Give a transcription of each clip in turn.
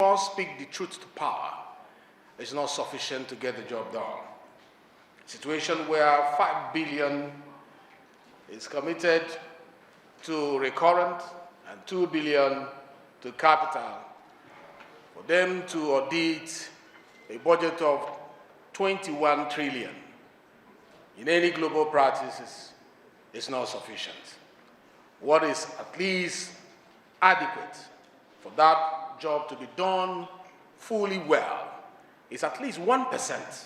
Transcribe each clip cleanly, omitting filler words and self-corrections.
must speak the truth to power is not sufficient to get the job done. A situation where 5 billion is committed to recurrent and 2 billion to capital, for them to audit a budget of 21 trillion in any global practices is not sufficient. What is at least adequate for that job to be done fully well is at least 1%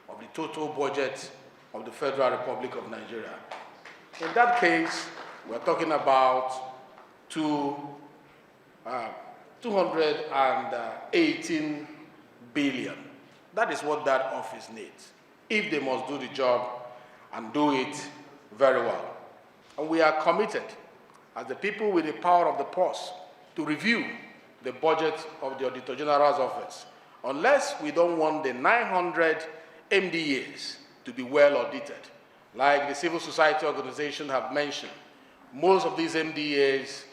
of the total budget of the Federal Republic of Nigeria. In that case, we're talking about 218 billion. That is what that office needs, if they must do the job and do it very well. And we are committed, as the people with the power of the purse, to review the budget of the Auditor General's office, unless we don't want the 900 MDAs to be well audited. Like the civil society organization have mentioned, most of these MDAs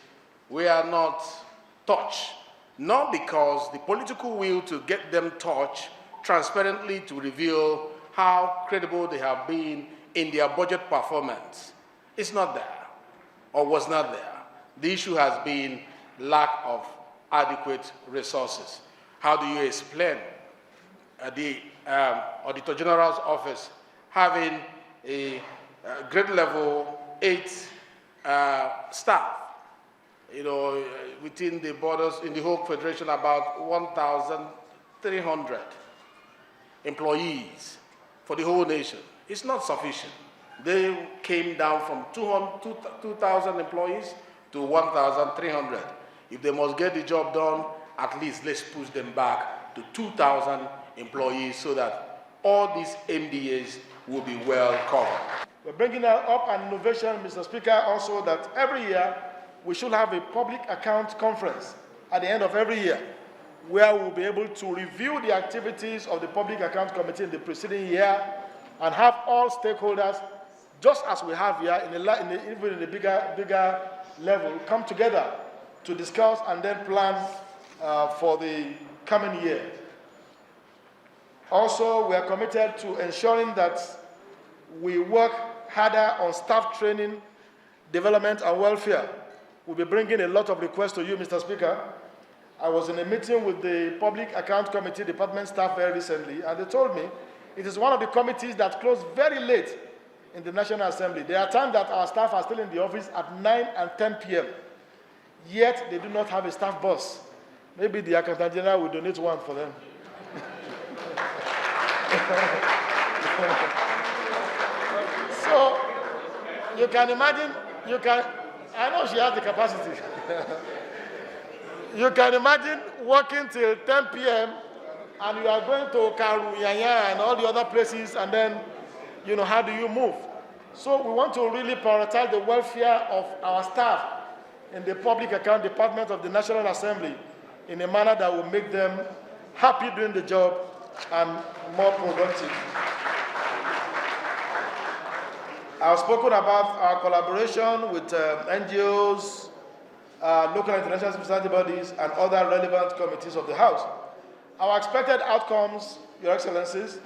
were not touched, not because the political will to get them touched transparently to reveal how credible they have been in their budget performance. It's not there, or was not there. The issue has been lack of adequate resources. How do you explain the Auditor General's office having a grade level 8 staff, within the borders, in the whole federation, about 1,300 employees for the whole nation? It's not sufficient. They came down from 2,000 employees to 1,300. If they must get the job done, at least let's push them back to 2,000 employees so that all these MDAs will be well covered. We're bringing up an innovation, Mr. Speaker, also that every year we should have a public account conference at the end of every year, where we'll be able to review the activities of the Public Account Committee in the preceding year and have all stakeholders, just as we have here, even in the bigger level, come together to discuss and then plan for the coming year. Also, we are committed to ensuring that we work harder on staff training, development, and welfare. We'll be bringing a lot of requests to you, Mr. Speaker. I was in a meeting with the Public Account Committee department staff very recently, and they told me it is one of the committees that closed very late in the National Assembly. There are times that our staff are still in the office at 9 and 10 p.m., yet they do not have a staff bus. Maybe the Accountant General will donate one for them. So, you can imagine, I know she has the capacity. You can imagine working till 10 p.m. and you are going to Kalu and all the other places, and then, how do you move? So we want to really prioritize the welfare of our staff in the Public Account Department of the National Assembly in a manner that will make them happy doing the job and more productive. I've spoken about our collaboration with NGOs, local and international society bodies, and other relevant committees of the House. Our expected outcomes, Your Excellencies,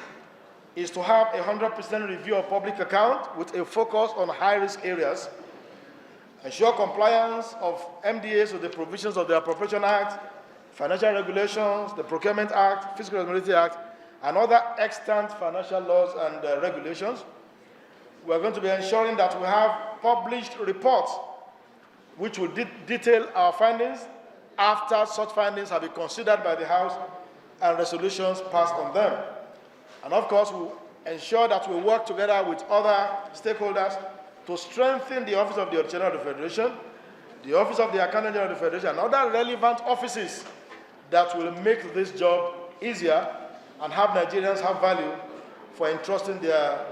is to have a 100% review of public account with a focus on high-risk areas, ensure compliance of MDAs with the provisions of the Appropriation Act, financial regulations, the Procurement Act, Fiscal Responsibility Act, and other extant financial laws and regulations. We're going to be ensuring that we have published reports which will detail our findings after such findings have been considered by the House and resolutions passed on them. And of course, we'll ensure that we work together with other stakeholders to strengthen the Office of the Auditor General of the Federation, the Office of the Accountant General of the Federation, and other relevant offices that will make this job easier and have Nigerians have value for entrusting their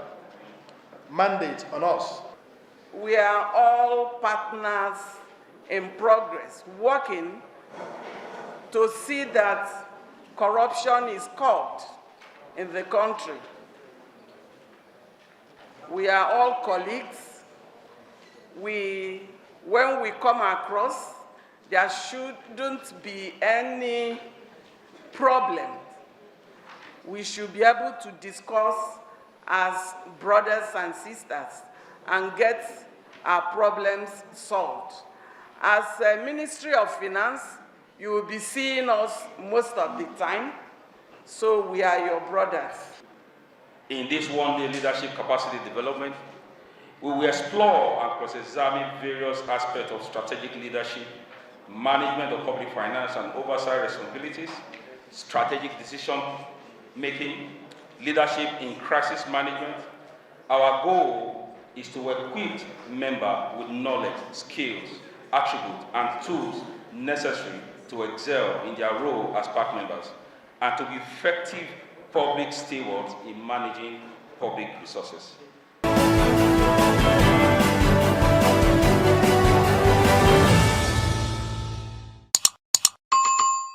mandate on us. We are all partners in progress, working to see that corruption is curbed in the country. We are all colleagues. When we come across, there shouldn't be any problem, we should be able to discuss as brothers and sisters and get our problems solved. As a Ministry of Finance, you will be seeing us most of the time, so we are your brothers. In this one-day leadership capacity development, we will explore and cross-examine various aspects of strategic leadership, management of public finance and oversight responsibilities, strategic decision-making, leadership in crisis management. Our goal is to equip members with knowledge, skills, attributes, and tools necessary to excel in their role as part members and to be effective public stewards in managing public resources.